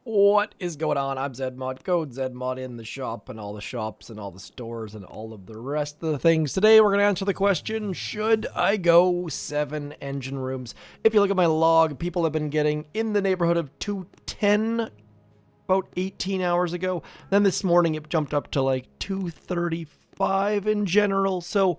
What is going on? I'm zmoT. Code zmoT in the shop and all the shops and all the stores and all of the rest of the things. Today we're going to answer the question, should I go 7 engine rooms? If you look at my log, people have been getting in the neighborhood of 210 about 18 hours ago. Then this morning it jumped up to like 235 in general. So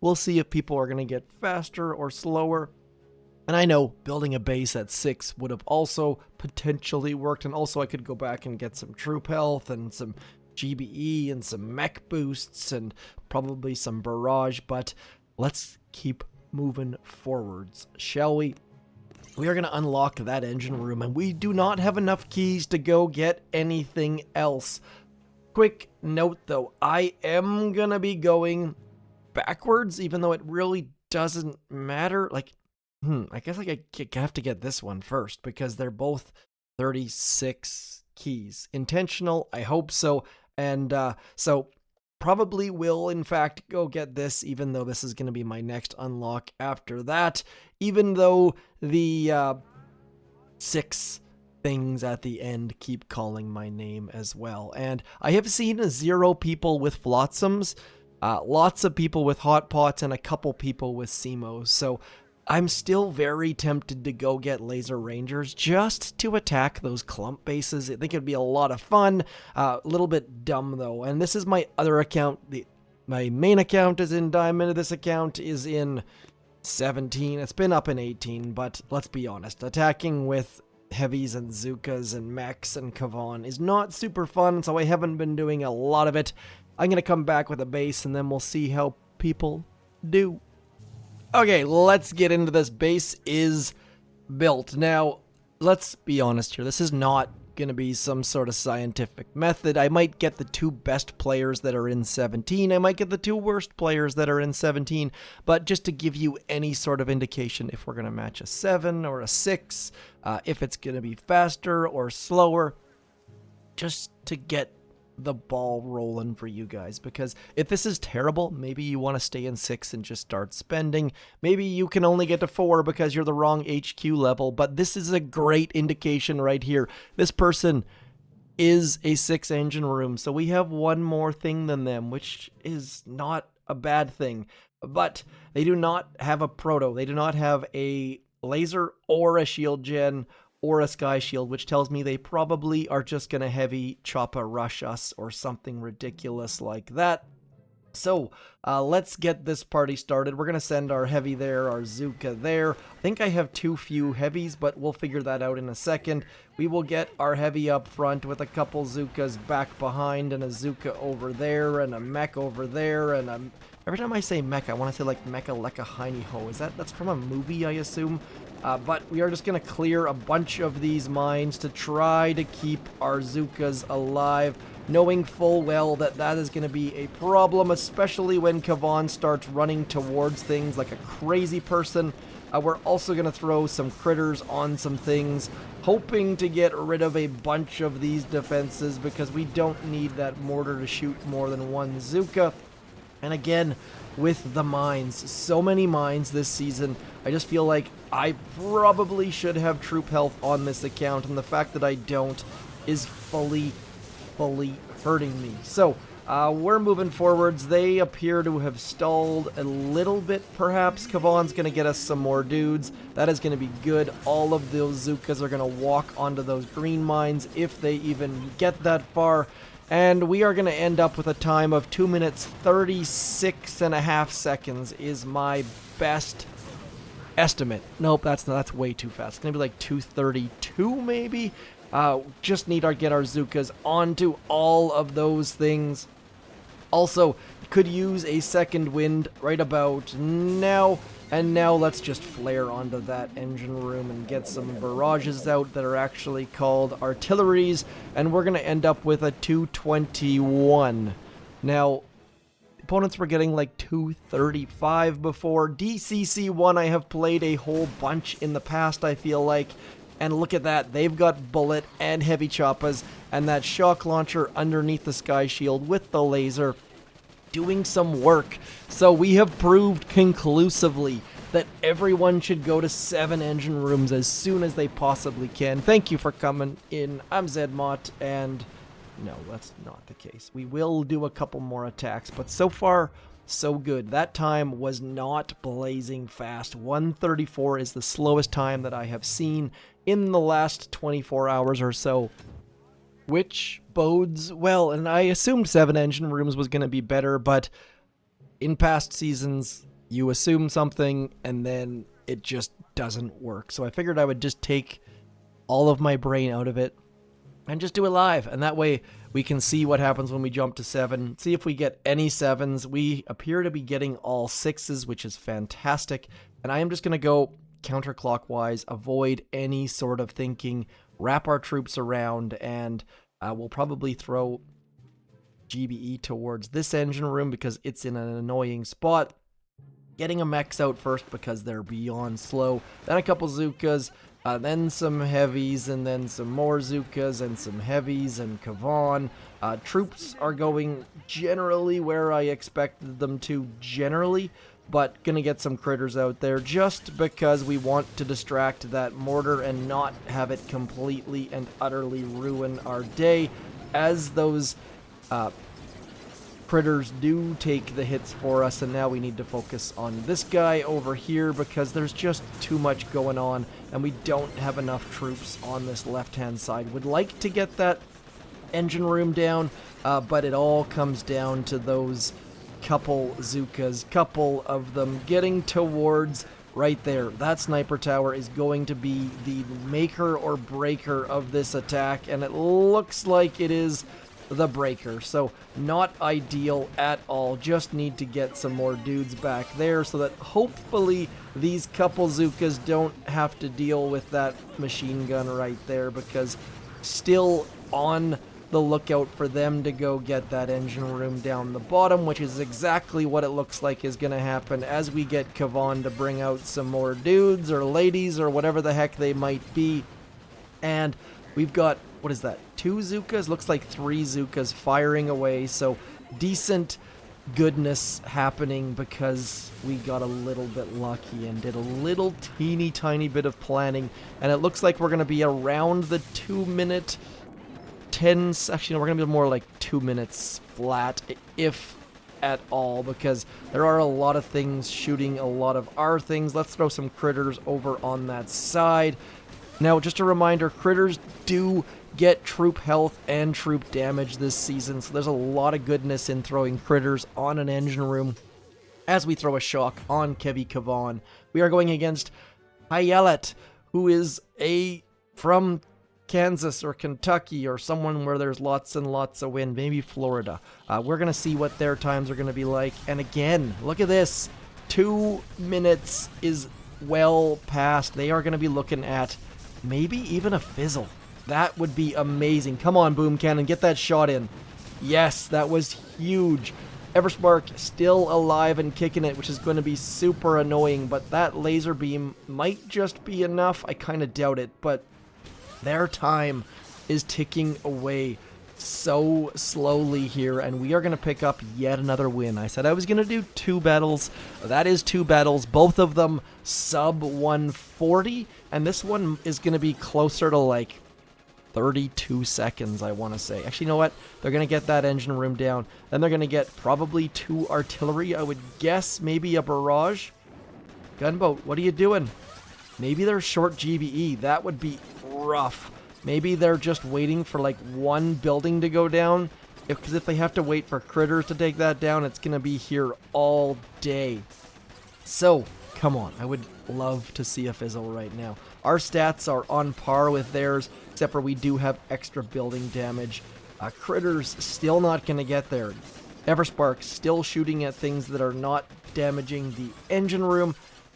we'll see if people are going to get faster or slower. And I know building a base at 6 would have also potentially worked, and also I could go back and get some troop health and some GBE and some mech boosts and probably some barrage, but let's keep moving forwards, shall we? We are going to unlock that engine room, and we do not have enough keys to go get anything else. Quick note though, I am going to be going backwards, even though it really doesn't matter. I guess I have to get this one first because they're both 36 keys. Intentional, I hope so. And so probably will, in fact, go get this, even though this is going to be my next unlock after that. Even though the 6 things at the end keep calling my name as well. And I have seen 0 people with Flotsams, lots of people with Hot Pots, and a couple people with zmo's. So I'm still very tempted to go get Laser Rangers just to attack those clump bases. I think it'd be a lot of fun. A little bit dumb though. And this is my other account. My main account is in Diamond. This account is in 17. It's been up in 18, but let's be honest. Attacking with heavies and Zookas and mechs and Kavan is not super fun, so I haven't been doing a lot of it. I'm going to come back with a base and then we'll see how people do. Okay, let's get into this. Base is built. Now, let's be honest here. This is not going to be some sort of scientific method. I might get the 2 best players that are in 17. I might get the 2 worst players that are in 17. But just to give you any sort of indication if we're going to match a 7 or a 6, if it's going to be faster or slower, just to get the ball rolling for you guys, because if this is terrible, maybe you want to stay in 6 and just start spending. Maybe you can only get to 4 because you're the wrong HQ level, but this is a great indication right here. This person is a 6 engine room, so we have one more thing than them, which is not a bad thing. But they do not have a proto, they do not have a laser or a shield gen or a sky shield, which tells me they probably are just gonna heavy choppa rush us or something ridiculous like that. So let's get this party started. We're gonna send our heavy there, our Zooka there. I think I have too few heavies, but we'll figure that out in a second. We will get our heavy up front with a couple Zookas back behind and a Zooka over there and a mech over there and a... Every time I say mech, I want to say like Mecha Lekka Heiny Ho. That's from a movie, I assume? But we are just going to clear a bunch of these mines to try to keep our Zookas alive, knowing full well that that is going to be a problem, especially when Kavan starts running towards things like a crazy person. We're also going to throw some critters on some things, hoping to get rid of a bunch of these defenses because we don't need that mortar to shoot more than one Zooka. And again, with the mines, so many mines this season, I just feel like I probably should have troop health on this account, and the fact that I don't is fully hurting me. So, we're moving forwards. They appear to have stalled a little bit, perhaps. Kavan's going to get us some more dudes. That is going to be good. All of those Zookas are going to walk onto those green mines if they even get that far. And we are going to end up with a time of 2 minutes 36.5 seconds is my best estimate. Nope, that's way too fast. It's going to be like 2:32 maybe. Just need to get our Zookas onto all of those things. Also, could use a second wind right about now. And now let's just flare onto that engine room and get some barrages out that are actually called artilleries. And we're going to end up with a 221. Now, opponents were getting like 235 before. DCC1 I have played a whole bunch in the past, I feel like. And look at that, they've got bullet and heavy choppas and that shock launcher underneath the sky shield with the laser doing some work. So we have proved conclusively that everyone should go to 7 engine rooms as soon as they possibly can. Thank you for coming in. I'm zmoT, and no, that's not the case. We will do a couple more attacks, but so far, so good. That time was not blazing fast. 134 is the slowest time that I have seen in the last 24 hours or so, which bodes well. And I assumed 7 engine rooms was going to be better, but in past seasons, you assume something and then it just doesn't work. So I figured I would just take all of my brain out of it and just do it live. And that way we can see what happens when we jump to 7, see if we get any 7s. We appear to be getting all 6s, which is fantastic. And I am just going to go counterclockwise, avoid any sort of thinking, wrap our troops around, and we'll probably throw GBE towards this engine room because it's in an annoying spot. Getting a mechs out first because they're beyond slow, then a couple Zukas, then some heavies, and then some more Zukas and some heavies and Kavan. Troops are going generally where I expected them to generally, but gonna get some critters out there just because we want to distract that mortar and not have it completely and utterly ruin our day, as those critters do take the hits for us. And now we need to focus on this guy over here because there's just too much going on and we don't have enough troops on this left hand side. Would like to get that engine room down, but it all comes down to those couple Zukas, couple of them getting towards right there. That sniper tower is going to be the maker or breaker of this attack, and it looks like it is the breaker. So not ideal at all. Just need to get some more dudes back there so that hopefully these couple Zukas don't have to deal with that machine gun right there, because still on the lookout for them to go get that engine room down the bottom, which is exactly what it looks like is going to happen as we get Kavan to bring out some more dudes or ladies or whatever the heck they might be. And we've got, what is that, 2 Zukas? Looks like 3 Zukas firing away, so decent goodness happening because we got a little bit lucky and did a little teeny tiny bit of planning, and it looks like we're going to be around the 2 minute 10, actually no, we're going to be more like 2 minutes flat, if at all, because there are a lot of things shooting a lot of our things. Let's throw some critters over on that side. Now, just a reminder, critters do get troop health and troop damage this season, so there's a lot of goodness in throwing critters on an engine room as we throw a shock on Kevy Kavan. We are going against Hayelet, who is from Kansas or Kentucky or someone where there's lots and lots of wind, maybe Florida. We're going to see what their times are going to be like. And again, look at this. 2 minutes is well past. They are going to be looking at maybe even a fizzle. That would be amazing. Come on, Boom Cannon, get that shot in. Yes, that was huge. Everspark still alive and kicking it, which is going to be super annoying, but that laser beam might just be enough. I kind of doubt it, but their time is ticking away so slowly here, and we are going to pick up yet another win. I said I was going to do 2 battles. That is 2 battles, both of them sub 140, and this one is going to be closer to like 32 seconds, I want to say. Actually, you know what? They're going to get that engine room down. Then they're going to get probably 2 artillery. I would guess maybe a barrage. Gunboat, what are you doing? Maybe they're short GBE. That would be rough. Maybe they're just waiting for like 1 building to go down. Because if they have to wait for critters to take that down, it's going to be here all day. So, come on. I would love to see a fizzle right now. Our stats are on par with theirs, except for we do have extra building damage. Critters still not going to get there. Everspark still shooting at things that are not damaging the engine room.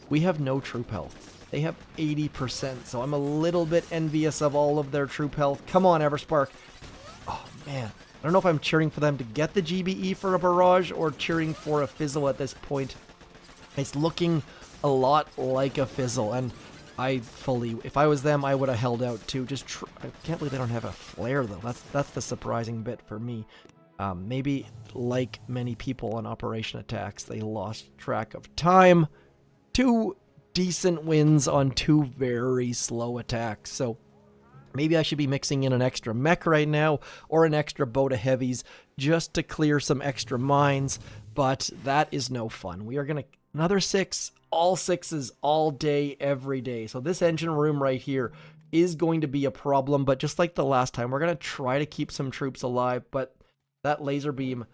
We have no troop health. They have 80%, so I'm a little bit envious of all of their troop health. Come on, Everspark. Oh, man. I don't know if I'm cheering for them to get the GBE for a barrage or cheering for a fizzle at this point. It's looking a lot like a fizzle, and if I was them, I would have held out too. I can't believe they don't have a flare though. That's the surprising bit for me. Maybe like many people on Operation Attacks, they lost track of time. 2 decent wins on 2 very slow attacks. So maybe I should be mixing in an extra mech right now or an extra boat of heavies just to clear some extra mines, but that is no fun. We are going to another 6, all 6s all day, every day. So this engine room right here is going to be a problem, but just like the last time, we're going to try to keep some troops alive, but that laser beam,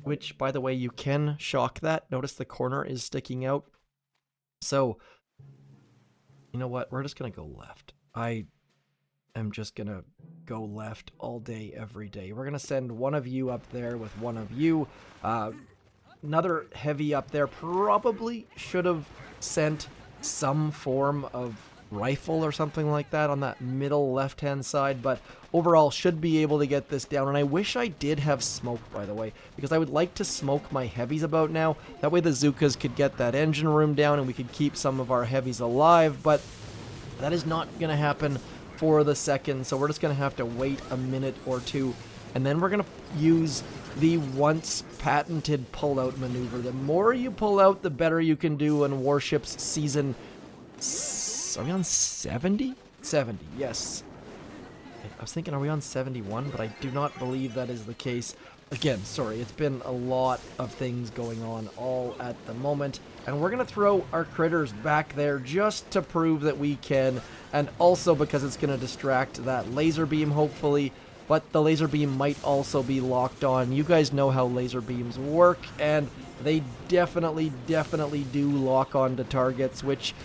which, by the way, you can shock that. Notice the corner is sticking out. So, you know what? We're just going to go left. I'm just gonna go left all day, every day. We're gonna send one of you up there with one of you. Another heavy up there. Probably should have sent some form of rifle or something like that on that middle left-hand side, but overall should be able to get this down. And I wish I did have smoke, by the way, because I would like to smoke my heavies about now. That way the Zookas could get that engine room down and we could keep some of our heavies alive, but that is not gonna happen for the second, so we're just going to have to wait a minute or two, and then we're going to use the once patented pull-out maneuver. The more you pull out, the better you can do in Warships season... Are we on 70? 70, yes. I was thinking, are we on 71? But I do not believe that is the case. Again, sorry, it's been a lot of things going on all at the moment. And we're going to throw our critters back there just to prove that we can. And also because it's going to distract that laser beam, hopefully. But the laser beam might also be locked on. You guys know how laser beams work. And they definitely do lock on to targets, which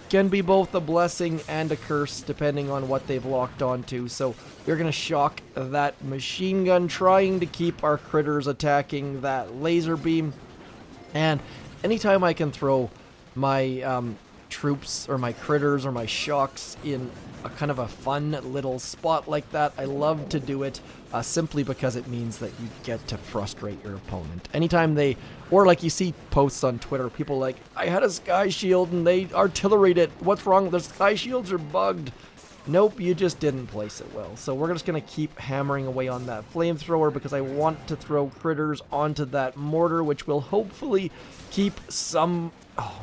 can be both a blessing and a curse depending on what they've locked onto. So we're going to shock that machine gun, trying to keep our critters attacking that laser beam. And anytime I can throw my troops or my critters or my shocks in a kind of a fun little spot like that, I love to do it simply because it means that you get to frustrate your opponent. Anytime they, or like you see posts on Twitter, people like, I had a sky shield and they artilleried it. What's wrong? The sky shields are bugged. Nope, you just didn't place it well. So we're just going to keep hammering away on that flamethrower because I want to throw critters onto that mortar, which will hopefully keep some... Oh,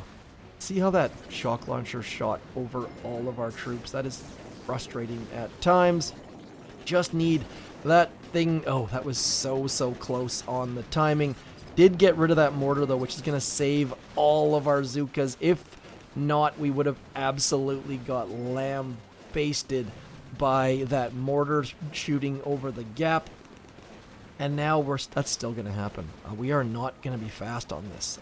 see how that shock launcher shot over all of our troops? That is frustrating at times. Just need that thing... Oh, that was so close on the timing. Did get rid of that mortar, though, which is going to save all of our Zookas. If not, we would have absolutely got lambasted by that mortar shooting over the gap. And now that's still going to happen. We are not going to be fast on this.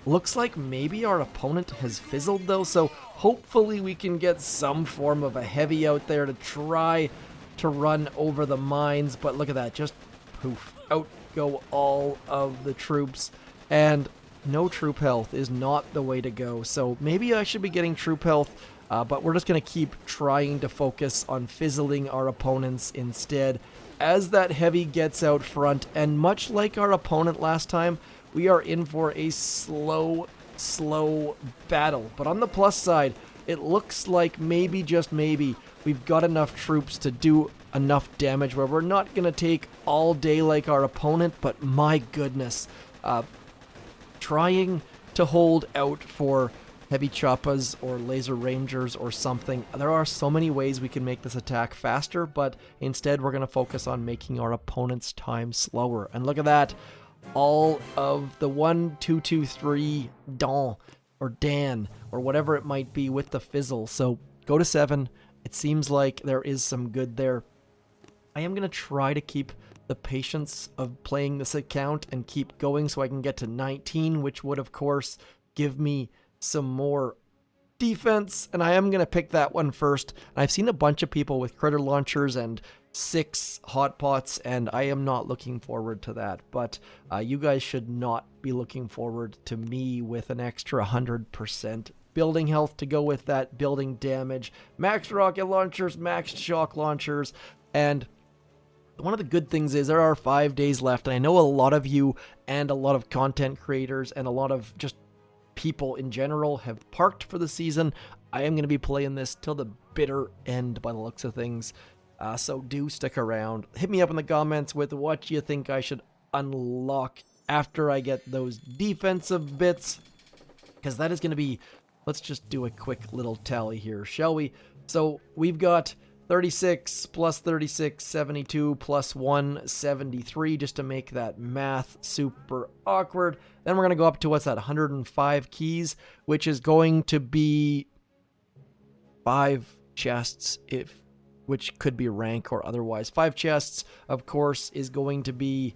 Looks like maybe our opponent has fizzled, though, so hopefully we can get some form of a heavy out there to try to run over the mines. But look at that, just poof, out go all of the troops, and no troop health is not the way to go. So maybe I should be getting troop health, but we're just going to keep trying to focus on fizzling our opponents instead as that heavy gets out front. And much like our opponent last time, we are in for a slow battle. But on the plus side, it looks like maybe, just maybe, we've got enough troops to do enough damage where we're not going to take all day like our opponent. But my goodness, trying to hold out for heavy choppas or laser rangers or something. There are so many ways we can make this attack faster, but instead we're going to focus on making our opponent's time slower. And look at that. All of the 1, 2, 2, 3 Dan or Dan or whatever it might be with the fizzle. So go to 7. It seems like there is some good there. I am going to try to keep the patience of playing this account and keep going so I can get to 19, which would of course give me some more defense, and I am going to pick that one first. I've seen a bunch of people with critter launchers and 6 hot pots, and I am not looking forward to that, but you guys should not be looking forward to me with an extra 100% building health to go with that, building damage, max rocket launchers, max shock launchers. And one of the good things is there are 5 days left, and I know a lot of you and a lot of content creators and a lot of just people in general have parked for the season. I am going to be playing this till the bitter end by the looks of things, so do stick around. Hit me up in the comments with what you think I should unlock after I get those defensive bits, because that is going to be let's just do a quick little tally here, shall we? So we've got 36 plus 36, 72 plus 1, 73, just to make that math super awkward. Then we're going to go up to, what's that, 105 keys, which is going to be 5 chests, which could be rank or otherwise. 5 chests, of course, is going to be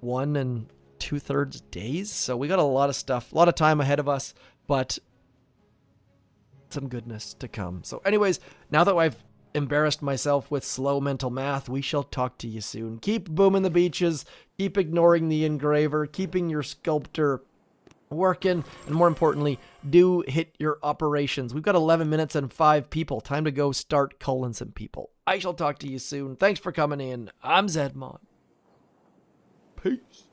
1 2/3 days. So we got a lot of stuff, a lot of time ahead of us, but some goodness to come. So anyways, now that I've embarrassed myself with slow mental math, we shall talk to you soon. Keep booming the beaches, keep ignoring the engraver, keeping your sculptor working, and more importantly, do hit your operations. We've got 11 minutes and 5 people. Time to go start culling some people. I shall talk to you soon. Thanks for coming in. I'm zmoT. Peace.